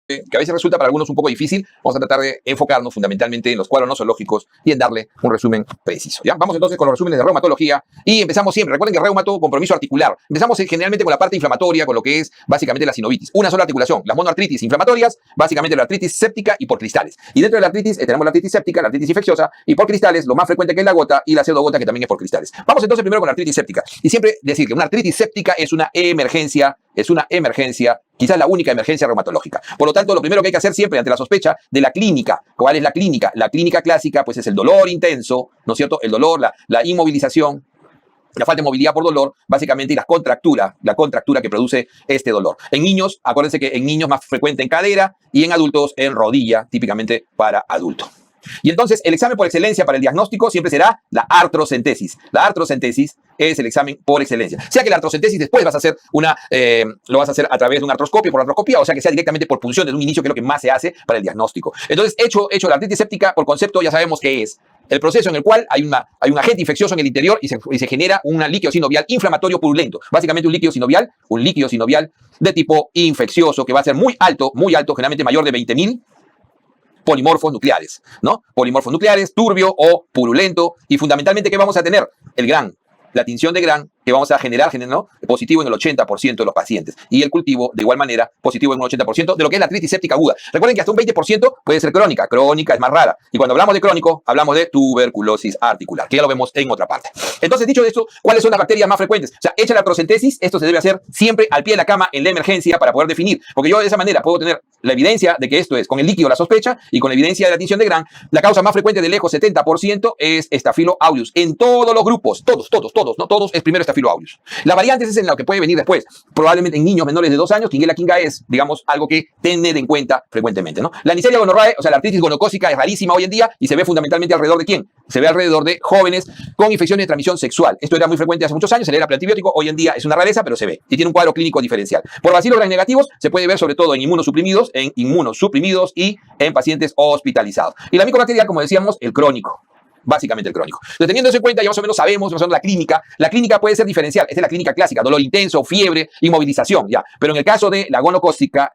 que a veces resulta para algunos un poco difícil, vamos a tratar de enfocarnos fundamentalmente en los cuadros nosológicos y en darle un resumen preciso. ¿Ya? Vamos entonces con los resúmenes de reumatología y empezamos siempre. Recuerden que reumato, compromiso articular. Empezamos generalmente con la parte inflamatoria, con lo que es básicamente la sinovitis. Una sola articulación, las monoartritis inflamatorias, básicamente la artritis séptica y por cristales. Y dentro de la artritis tenemos la artritis séptica, la artritis infecciosa y por cristales, lo más frecuente que es la gota y la pseudogota que también es por cristales. Vamos entonces primero con la artritis séptica. Y siempre decir que una artritis séptica es una emergencia, quizás la única emergencia reumatológica. Por lo tanto, lo primero que hay que hacer siempre ante la sospecha de la clínica. ¿Cuál es la clínica? La clínica clásica, pues es el dolor intenso, ¿no es cierto? El dolor, la inmovilización, la falta de movilidad por dolor, básicamente, y la contractura que produce este dolor. En niños, acuérdense que en niños más frecuente en cadera y en adultos en rodilla, típicamente para adulto. Y entonces el examen por excelencia para el diagnóstico siempre será la artrocentesis. La artrocentesis es el examen por excelencia. Sea que la artrocentesis después vas a hacer lo vas a hacer a través de un artroscopio, por artroscopía, o sea que sea directamente por punción desde un inicio, que es lo que más se hace para el diagnóstico. Entonces, hecho la artritis séptica, por concepto ya sabemos qué es. El proceso en el cual hay un agente infeccioso en el interior y se genera un líquido sinovial inflamatorio purulento. Básicamente un líquido sinovial de tipo infeccioso que va a ser muy alto, generalmente mayor de 20.000 polimorfos nucleares, ¿no? Polimorfos nucleares, turbio o purulento. Y fundamentalmente, ¿qué vamos a tener? El GRAN, la tinción de GRAN, que vamos a generar, ¿no? Positivo en el 80% de los pacientes. Y el cultivo, de igual manera, positivo en un 80% de lo que es la artritis séptica aguda. Recuerden que hasta un 20% puede ser crónica. Crónica es más rara. Y cuando hablamos de crónico, hablamos de tuberculosis articular, que ya lo vemos en otra parte. Entonces, dicho esto, ¿cuáles son las bacterias más frecuentes? O sea, hecha la artrocentesis, esto se debe hacer siempre al pie de la cama en la emergencia para poder definir. Porque yo de esa manera puedo tener la evidencia de que esto es con el líquido la sospecha y con la evidencia de la tinción de GRAN. La causa más frecuente de lejos, 70%, es Staphylo aureus. En todos los grupos, todos, no todos, es primero Staphylo aureus. Las variantes es en lo que puede venir después. Probablemente en niños menores de 2 años, Klebsiella king es, digamos, algo que tener en cuenta frecuentemente, ¿no? La Neisseria gonorrhoeae, o sea, la artritis gonocócica es rarísima hoy en día y se ve fundamentalmente alrededor de ¿quién? Se ve alrededor de jóvenes con infecciones de transmisión sexual. Esto era muy frecuente hace muchos años, se le era preantibiótico, hoy en día es una rareza, pero se ve y tiene un cuadro clínico diferencial. Por bacilos gram negativos se puede ver sobre todo en inmunosuprimidos y en pacientes hospitalizados. Y la micobacterial, como decíamos, el crónico. Básicamente el crónico. Entonces, teniendo eso en cuenta, ya más o menos sabemos la clínica. La clínica puede ser diferencial. Esta es la clínica clásica: dolor intenso, fiebre, inmovilización, ya. Pero en el caso de la gonocócica,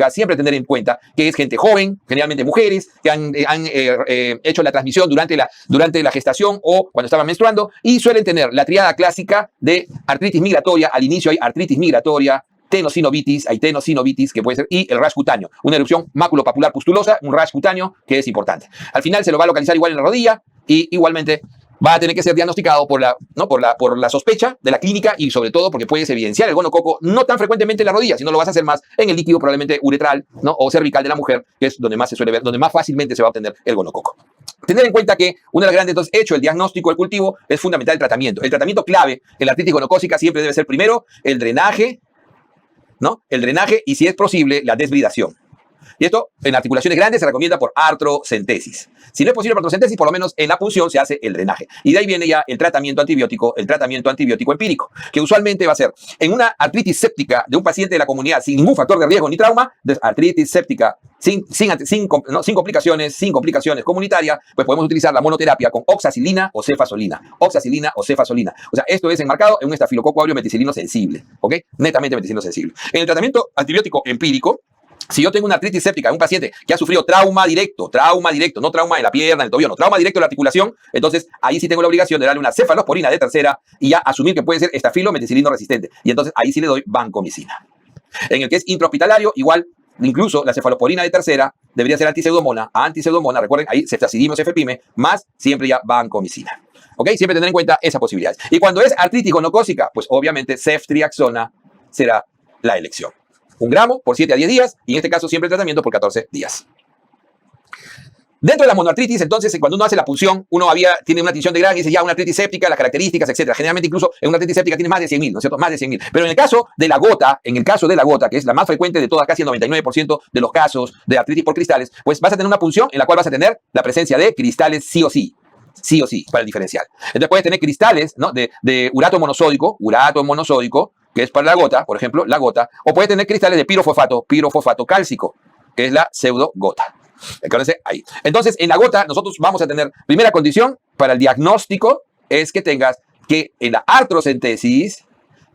siempre tener en cuenta que es gente joven, generalmente mujeres, que han hecho la transmisión durante la gestación o cuando estaban menstruando, y suelen tener la triada clásica de artritis migratoria. Al inicio hay artritis migratoria, tenosinovitis, que puede ser, y el rash cutáneo, una erupción maculopapular pustulosa, un rash cutáneo que es importante. Al final se lo va a localizar igual en la rodilla y igualmente va a tener que ser diagnosticado por la sospecha de la clínica y sobre todo porque puedes evidenciar el gonococo no tan frecuentemente en la rodilla, sino lo vas a hacer más en el líquido probablemente uretral, ¿no? O cervical de la mujer, que es donde más se suele ver, donde más fácilmente se va a obtener el gonococo. Tener en cuenta que una de las grandes, entonces, hecho el diagnóstico, el cultivo, es fundamental el tratamiento. El tratamiento clave en la artritis gonocócica siempre debe ser primero el drenaje, ¿no? El drenaje y, si es posible, la desbridación. Y esto en articulaciones grandes se recomienda por artrocentesis. Si no es posible por artrocentesis, por lo menos en la punción se hace el drenaje. Y de ahí viene ya el tratamiento antibiótico empírico, que usualmente va a ser en una artritis séptica de un paciente de la comunidad sin ningún factor de riesgo ni trauma, artritis séptica sin complicaciones comunitarias, pues podemos utilizar la monoterapia con oxacilina o cefazolina. O sea, esto es enmarcado en un estafilococo áureo meticilino sensible, ¿ok? Netamente meticilino sensible. En el tratamiento antibiótico empírico, si yo tengo una artritis séptica en un paciente que ha sufrido trauma directo, no trauma en la pierna, en el tobillo, no, trauma directo en la articulación, entonces ahí sí tengo la obligación de darle una cefalosporina de tercera y ya asumir que puede ser estafilo meticilino resistente. Y entonces ahí sí le doy vancomicina. En el que es intrahospitalario, igual, incluso la cefalosporina de tercera debería ser antiseudomona, recuerden, ahí ceftazidime, cefepime, más siempre ya vancomicina. ¿Ok? Siempre tener en cuenta esa posibilidad. Y cuando es artritis gonocócica, pues obviamente ceftriaxona será la elección. 1 gramo por 7 a 10 días y en este caso siempre el tratamiento por 14 días. Dentro de la monoartritis, entonces, cuando uno hace la punción, tiene una tinción de GRAN y dice ya una artritis séptica, las características, etc. Generalmente incluso en una artritis séptica tiene más de 100.000, ¿no es cierto? Más de 100.000. Pero en el caso de la gota, que es la más frecuente de todas, casi el 99% de los casos de artritis por cristales, pues vas a tener una punción en la cual vas a tener la presencia de cristales sí o sí, para el diferencial. Entonces puedes tener cristales, ¿no? de urato monosódico, que es para la gota, por ejemplo, o puede tener cristales de pirofosfato cálcico, que es la pseudogota. Acuérdense ahí. Entonces, en la gota, nosotros vamos a tener, primera condición para el diagnóstico, es que tengas que en la artrocentesis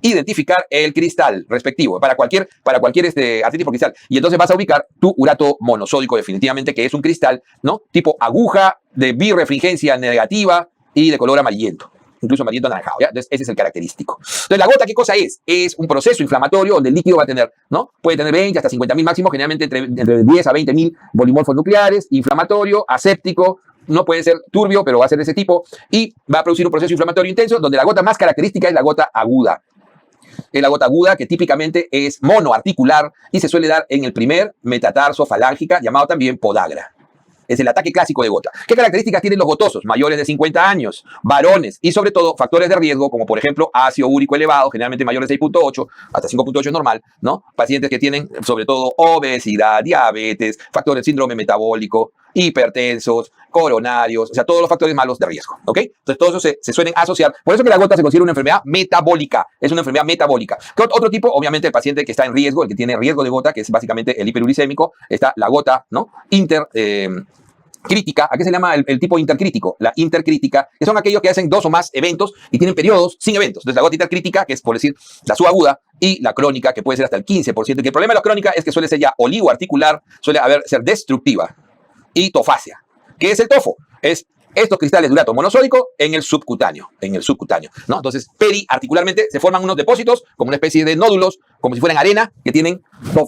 identificar el cristal respectivo para cualquier artritis por cristal. Y entonces vas a ubicar tu urato monosódico definitivamente, que es un cristal, ¿no? Tipo aguja de birrefringencia negativa y de color amarillento, incluso amarillento anaranjado, ¿ya? Entonces, ese es el característico. Entonces, la gota, ¿qué cosa es? Es un proceso inflamatorio donde el líquido va a tener, ¿no? Puede tener 20 hasta 50.000 máximo, generalmente entre 10 a 20.000 polimorfos nucleares, inflamatorio, aséptico, no puede ser turbio, pero va a ser de ese tipo, y va a producir un proceso inflamatorio intenso, donde la gota más característica es la gota aguda. Es la gota aguda, que típicamente es monoarticular y se suele dar en el primer metatarso falángica, llamado también podagra. Es el ataque clásico de gota. ¿Qué características tienen los gotosos? Mayores de 50 años, varones y sobre todo factores de riesgo, como por ejemplo ácido úrico elevado, generalmente mayores de 6.8, hasta 5.8 es normal, ¿no? Pacientes que tienen sobre todo obesidad, diabetes, factores de síndrome metabólico, hipertensos, coronarios, o sea, todos los factores malos de riesgo, ¿ok? Entonces, todo eso se suelen asociar. Por eso que la gota se considera una enfermedad metabólica. Es una enfermedad metabólica. ¿Qué otro tipo? Obviamente, el paciente que está en riesgo, el que tiene riesgo de gota, que es básicamente el hiperuricémico, está la gota, ¿no? Crítica. ¿A qué se llama el tipo intercrítico? La intercrítica, que son aquellos que hacen 2 o más eventos y tienen periodos sin eventos. Entonces, la gota intercrítica, que es por decir la subaguda, y la crónica, que puede ser hasta el 15%. Y que el problema de la crónica es que suele ser ya oligoarticular, suele ser destructiva. Y tofacia. ¿Qué es el tofo? Es estos cristales de urato monosódico en el subcutáneo, ¿no? Entonces, periarticularmente se forman unos depósitos, como una especie de nódulos, como si fueran arena, que tienen,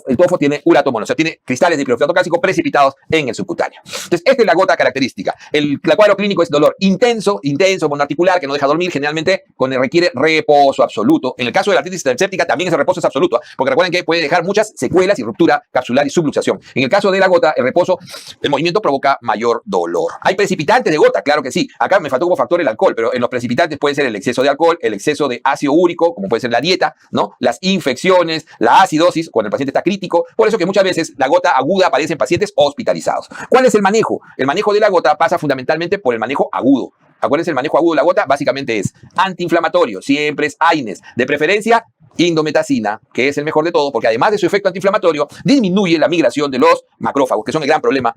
el tofo tiene urato monosódico, o sea, tiene cristales de pirofosfato cálcico precipitados en el subcutáneo. Entonces, esta es la gota característica. El cuadro clínico es dolor intenso, monoarticular, que no deja dormir, generalmente requiere reposo absoluto. En el caso de la artritis séptica también ese reposo es absoluto, porque recuerden que puede dejar muchas secuelas y ruptura capsular y subluxación. En el caso de la gota, el reposo, el movimiento provoca mayor dolor. Hay precipitantes de gota, claro que sí. Acá me faltó como factor el alcohol, pero en los precipitantes puede ser el exceso de alcohol, el exceso de ácido úrico, como puede ser la dieta, ¿no? Las infecciones, la acidosis, cuando el paciente está crítico. Por eso que muchas veces la gota aguda aparece en pacientes hospitalizados. ¿Cuál es el manejo? El manejo de la gota pasa fundamentalmente por el manejo agudo. Acuérdense, el manejo agudo de la gota básicamente es antiinflamatorio, siempre es AINES, de preferencia indometacina, que es el mejor de todo, porque además de su efecto antiinflamatorio, disminuye la migración de los macrófagos, que son el gran problema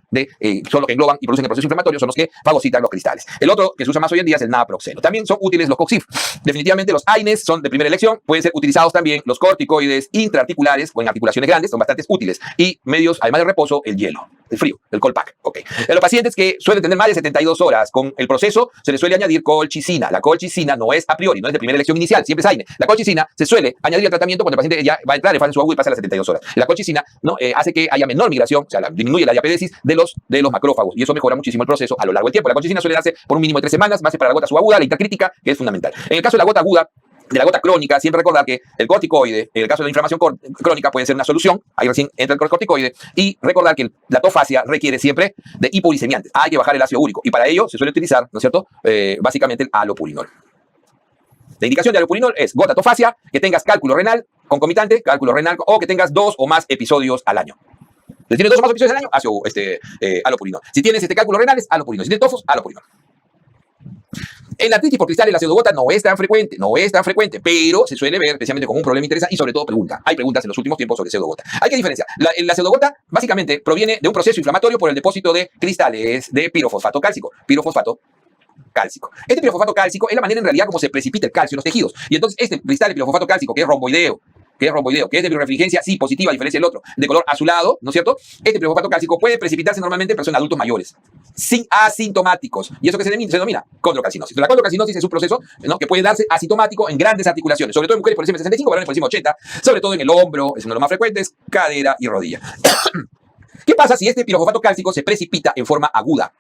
son los que engloban y producen el proceso inflamatorio, son los que fagocitan los cristales. El otro que se usa más hoy en día es el naproxeno. También son útiles los COXIF. Definitivamente los AINES son de primera elección, pueden ser utilizados también los corticoides intraarticulares o en articulaciones grandes, son bastante útiles. Y medios, además de reposo, el hielo, el frío, el cold pack. Okay. En los pacientes que suelen tener más de 72 horas con el proceso, se les suele añadir colchicina. La colchicina no es a priori, no es de primera elección inicial, siempre es AINE. La colchicina se suele añadir al tratamiento cuando el paciente ya va a entrar en fase subaguda y pasa las 72 horas. La colchicina, ¿no? Hace que haya menor migración, o sea, disminuye la diapedesis de los macrófagos y eso mejora muchísimo el proceso a lo largo del tiempo. La colchicina suele darse por un mínimo de 3 semanas, más para la gota subaguda, la intercrítica, que es fundamental. En el caso de la gota aguda, de la gota crónica, siempre recordar que el corticoide, en el caso de la inflamación crónica, puede ser una solución, ahí recién entra el corticoide, y recordar que la tofacia requiere siempre de hipoglicemiantes, hay que bajar el ácido úrico, y para ello se suele utilizar, ¿no es cierto?, básicamente el alopurinol. La indicación de alopurinol es gota tofacia, que tengas cálculo renal concomitante, o que tengas 2 o más episodios al año. Si tienes 2 o más episodios al año, alopurinol. Si tienes cálculos renales, alopurinol. Si tienes tofos, alopurinol. En la artritis por cristales, la pseudogota no es tan frecuente, pero se suele ver especialmente como un problema interesante y sobre todo pregunta. Hay preguntas en los últimos tiempos sobre pseudogota. Hay que diferenciar. La pseudogota básicamente proviene de un proceso inflamatorio por el depósito de cristales de pirofosfato cálcico. Este pirofosfato cálcico es la manera en realidad como se precipita el calcio en los tejidos. Y entonces este cristal de pirofosfato cálcico, que es romboideo, que es de birrefringencia, sí, positiva, a diferencia del otro, de color azulado, ¿no es cierto? Este pirofosfato cálcico puede precipitarse normalmente en personas adultos mayores, sin asintomáticos. ¿Y eso que se denomina? Condrocalcinosis. La condrocalcinosis es un proceso, ¿no?, que puede darse asintomático en grandes articulaciones, sobre todo en mujeres por encima de 65, varones por encima de 80, sobre todo en el hombro, es uno de los más frecuentes, cadera y rodilla. ¿Qué pasa si este pirofosfato cálcico se precipita en forma aguda?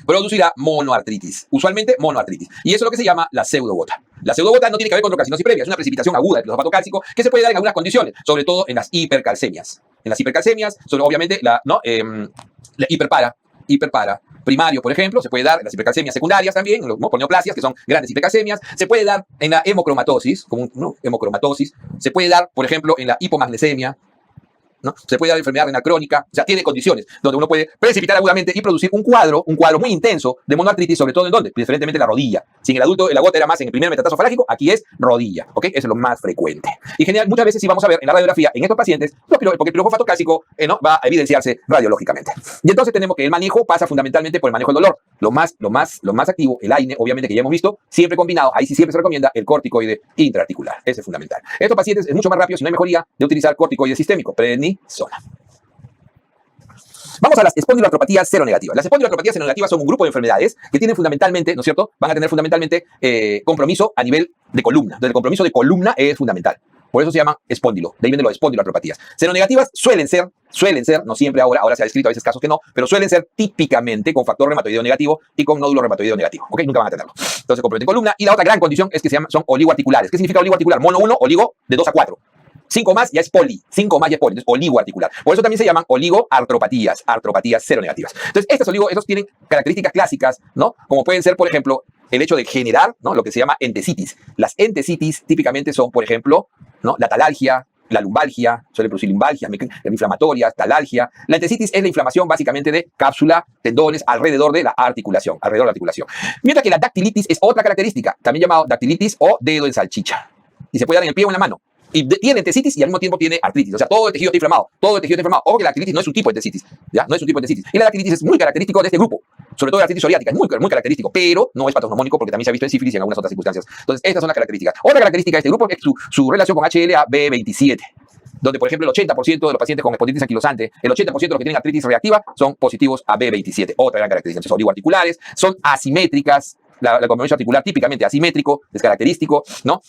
Producirá monoartritis, usualmente monoartritis. Y eso es lo que se llama la pseudogota. La pseudogota no tiene que ver con condrocalcinosis previa, es una precipitación aguda del pirofosfato cálcico que se puede dar en algunas condiciones, sobre todo en las hipercalcemias. En las hipercalcemias, obviamente, la hiperpara primario, por ejemplo, se puede dar en las hipercalcemias secundarias también, en los neoplasias, que son grandes hipercalcemias, se puede dar en la hemocromatosis, se puede dar, por ejemplo, en la hipomagnesemia, ¿no? Se puede dar enfermedad renal crónica, o sea, tiene condiciones donde uno puede precipitar agudamente y producir un cuadro muy intenso de monoartritis, sobre todo ¿en dónde? Preferentemente en la rodilla. Si en el adulto la gota era más en el primer metatazo falágico, aquí es rodilla, ¿ok? Eso es lo más frecuente. Y general, muchas veces sí vamos a ver en la radiografía en estos pacientes, porque el pirofosfato cálcico ¿no? va a evidenciarse radiológicamente. Y entonces tenemos que el manejo pasa fundamentalmente por el manejo del dolor. Lo más activo, el AINE, obviamente que ya hemos visto, siempre combinado, ahí sí siempre se recomienda el corticoide intraarticular. Ese es fundamental. Estos pacientes es mucho más rápido, si no hay mejoría, de utilizar corticoide sistémico, prednisona. Vamos a las espondiloartropatías seronegativas. Las espondiloartropatías seronegativas son un grupo de enfermedades que tienen fundamentalmente, ¿no es cierto? Van a tener fundamentalmente compromiso a nivel de columna. Entonces el compromiso de columna es fundamental. Por eso se llaman espóndilo. De ahí vienen las espondiloartropatías. Seronegativas suelen ser, no siempre ahora se ha descrito a veces casos que no, pero suelen ser típicamente con factor reumatoideo negativo y con nódulo reumatoideo negativo. ¿Ok? Nunca van a tenerlo. Entonces comprometen columna. Y la otra gran condición es que son oligoarticulares. ¿Qué significa oligoarticular? Mono 1, oligo de 2 a 4. 5 más ya es poli. 5 más ya es poli. Entonces, oligoarticular. Por eso también se llaman oligoartropatías, artropatías seronegativas. Entonces, estos tienen características clásicas, ¿no? Como pueden ser, por ejemplo, el hecho de generar, ¿no? Lo que se llama entesitis. Las entesitis típicamente son, por ejemplo, ¿no? La talalgia, la lumbalgia, suele producir lumbalgia, inflamatorias, talalgia. La entesitis es la inflamación básicamente de cápsula, tendones, alrededor de la articulación, Mientras que la dactilitis es otra característica, también llamado dactilitis o dedo en salchicha. Y se puede dar en el pie o en la mano. Y tiene entesitis y al mismo tiempo tiene artritis. O sea, todo el tejido está inflamado. Ojo que la artritis no es un tipo de entesitis. ¿Ya? No es un tipo de entesitis. Y la dactilitis es muy característico de este grupo. Sobre todo la artritis psoriática. Es muy característico. Pero no es patognomónico porque también se ha visto en sífilis y en algunas otras circunstancias. Entonces, estas son las características. Otra característica de este grupo es su relación con HLA-B27. Donde, por ejemplo, el 80% de los pacientes con espondilitis anquilosante, el 80% de los que tienen artritis reactiva son positivos a B27. Otra gran característica. Son oligoarticulares, son asimétricas. La compromiso articular típicamente asimétrico, es característico, ¿no?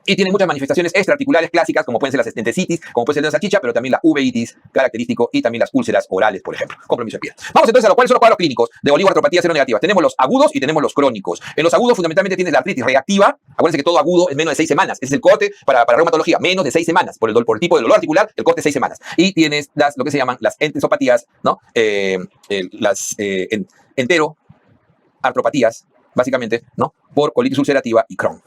Y tiene muchas manifestaciones extraarticulares clásicas, como pueden ser las entesitis, como puede ser la salchicha, pero también la uveitis, característico, y también las úlceras orales, por ejemplo. Compromiso de piel. Vamos entonces a cuáles son los cuadros clínicos de oligoartropatías seronegativas. Tenemos los agudos y tenemos los crónicos. En los agudos, fundamentalmente, tienes la artritis reactiva. Acuérdense que todo agudo es menos de 6 semanas. Ese es el corte para reumatología, menos de 6 semanas. Por el tipo de dolor articular, el corte es 6 semanas. Y tienes lo que se llaman las entesopatías, ¿no? Enteroartropatías, básicamente, ¿no? Por colitis ulcerativa y Crohn.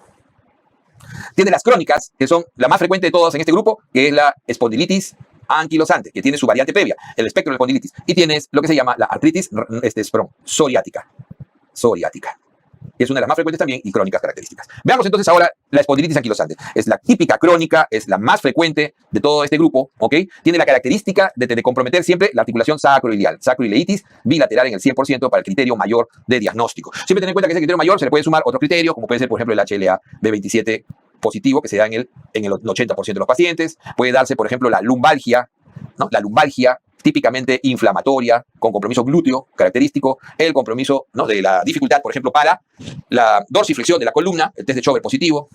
Tiene las crónicas, que son la más frecuente de todas en este grupo, que es la espondilitis anquilosante, que tiene su variante previa, el espectro de espondilitis. Y tienes lo que se llama la artritis psoriática, que es una de las más frecuentes también y crónicas características. Veamos entonces ahora la espondilitis anquilosante. Es la típica crónica, es la más frecuente de todo este grupo, ¿ok? Tiene la característica de comprometer siempre la articulación sacroiliac, sacroileitis bilateral en el 100% para el criterio mayor de diagnóstico. Siempre ten en cuenta que ese criterio mayor se le puede sumar otro criterio, como puede ser, por ejemplo, el HLA-B27 positivo, que se da en el 80% de los pacientes. Puede darse, por ejemplo, la lumbalgia, ¿no? La lumbalgia típicamente inflamatoria, con compromiso glúteo característico, el compromiso, ¿no? De la dificultad, por ejemplo, para la dorsiflexión de la columna, el test de Schober positivo,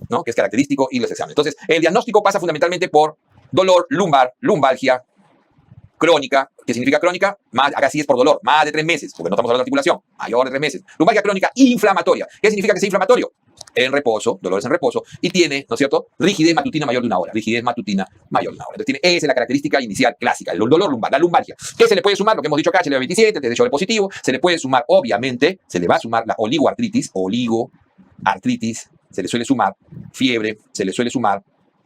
¿no? Que es característico, y los exámenes. Entonces, el diagnóstico pasa fundamentalmente por dolor lumbar, lumbalgia crónica. ¿Qué significa crónica? Acá sí es por dolor, más de 3 meses, porque no estamos hablando de articulación, mayor de 3 meses. Lumbalgia crónica inflamatoria. ¿Qué significa que sea inflamatorio? En reposo, dolores en reposo, y tiene, ¿no es cierto?, rigidez matutina mayor de 1 hora. Rigidez matutina mayor de 1 hora. Entonces, esa es la característica inicial clásica, el dolor lumbar, la lumbalgia. ¿Qué se le puede sumar? Lo que hemos dicho acá, HLA-B27, test de Schober positivo. Se le puede sumar, obviamente, se le va a sumar la oligoartritis, se le suele sumar fiebre, se le suele sumar,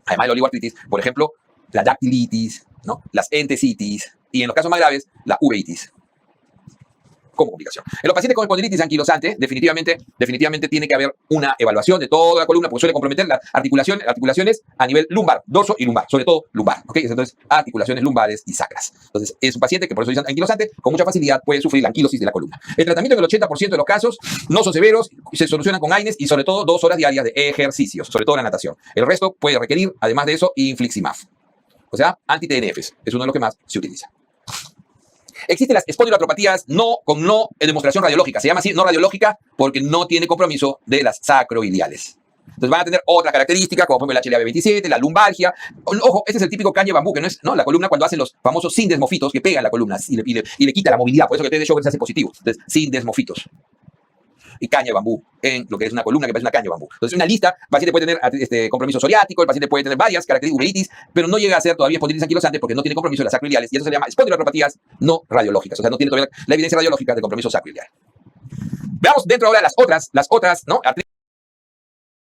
además de la oligoartritis, por ejemplo, la dactilitis, ¿no? Las entesitis, y en los casos más graves, la uveitis como complicación. En los pacientes con espondilitis anquilosante, definitivamente tiene que haber una evaluación de toda la columna, porque suele comprometer las articulaciones a nivel lumbar, dorso y lumbar, sobre todo lumbar, ¿ok? Entonces, articulaciones lumbares y sacras. Entonces, es un paciente que por eso dicen anquilosante, con mucha facilidad puede sufrir la anquilosis de la columna. El tratamiento en el 80% de los casos no son severos, se solucionan con AINES y sobre todo 2 horas diarias de ejercicios, sobre todo la natación. El resto puede requerir, además de eso, infliximab. O sea, anti-TNFs, es uno de los que más se utiliza. Existen las espondiloartropatías con no demostración radiológica. Se llama así no radiológica porque no tiene compromiso de las sacroiliales. Entonces van a tener otra característica, como por ejemplo el HLA-B27, la lumbalgia. Ojo, este es el típico caña de bambú, que no es, ¿no?, la columna cuando hacen los famosos sindesmofitos que pegan la columna y le quita la movilidad. Por eso que el test de Schober se hace positivo. Entonces, sindesmofitos. Y caña de bambú, en lo que es una columna que parece una caña de bambú. Entonces, una lista, el paciente puede tener compromiso psoriático, el paciente puede tener varias características, uveitis, pero no llega a ser todavía espondilitis anquilosante porque no tiene compromiso de las sacroiliales, y eso se llama espondiloartropatías no radiológicas, o sea, no tiene todavía la evidencia radiológica de compromiso sacroilial. Veamos dentro ahora las otras, ¿no?